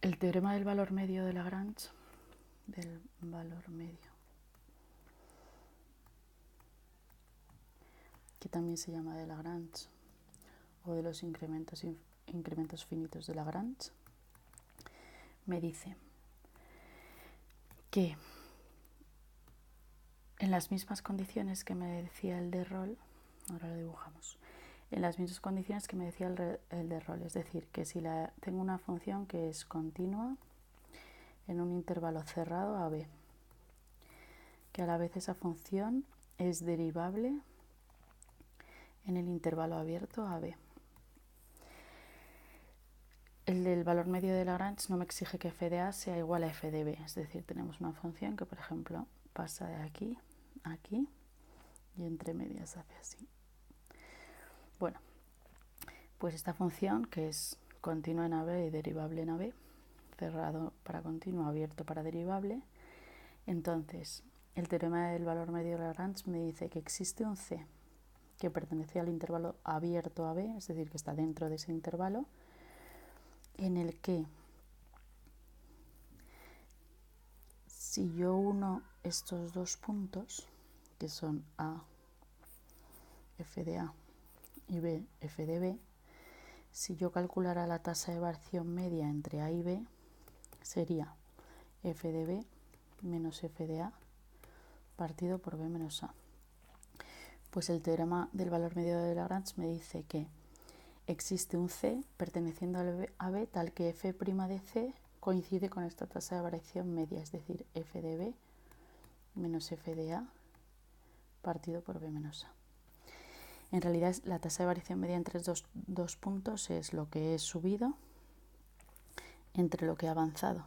El teorema del valor medio de Lagrange, del valor medio, que también se llama de Lagrange, o de los incrementos finitos de Lagrange, me dice que en las mismas condiciones que me decía el de Rolle, ahora lo dibujamos, en las mismas condiciones que me decía el de Rolle, es decir, que si tengo una función que es continua en un intervalo cerrado a b, que a la vez esa función es derivable en el intervalo abierto a b. El del valor medio de Lagrange no me exige que f de a sea igual a f de b, es decir, tenemos una función que, por ejemplo, pasa de aquí a aquí y entre medias hace así. Bueno, pues esta función, que es continua en AB y derivable en AB, cerrado para continuo, abierto para derivable, entonces el teorema del valor medio de Lagrange me dice que existe un C que pertenece al intervalo abierto a B, es decir, que está dentro de ese intervalo, en el que si yo uno estos dos puntos, que son A, f de A, y B, f de B, si yo calculara la tasa de variación media entre A y B, sería f de B menos f de A partido por B menos A. Pues el teorema del valor medio de Lagrange me dice que existe un C perteneciendo a B tal que f' de C coincide con esta tasa de variación media, es decir, f de B menos f de A partido por B menos A. En realidad la tasa de variación media entre estos dos puntos es lo que he subido entre lo que he avanzado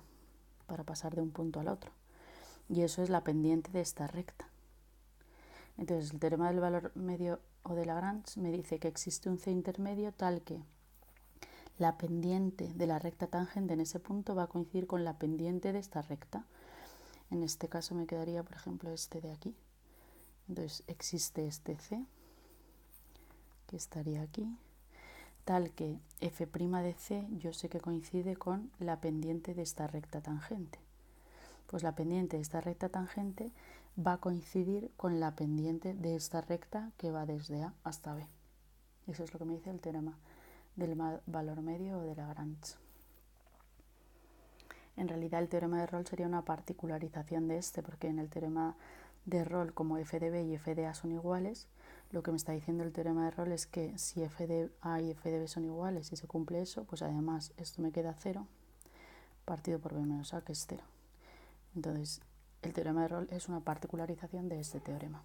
para pasar de un punto al otro. Y eso es la pendiente de esta recta. Entonces el teorema del valor medio o de Lagrange me dice que existe un C intermedio tal que la pendiente de la recta tangente en ese punto va a coincidir con la pendiente de esta recta. En este caso me quedaría, por ejemplo, este de aquí. Entonces existe este C, que estaría aquí, tal que f' de C yo sé que coincide con la pendiente de esta recta tangente. Pues la pendiente de esta recta tangente va a coincidir con la pendiente de esta recta que va desde A hasta B. Eso es lo que me dice el teorema del valor medio o de Lagrange. En realidad el teorema de Rolle sería una particularización de este, porque en el teorema de Rolle, como f de b y f de a son iguales, lo que me está diciendo el teorema de Rolle es que si f de a y f de b son iguales y se cumple eso, pues además esto me queda 0 partido por b menos a, que es 0. Entonces el teorema de Rolle es una particularización de este teorema.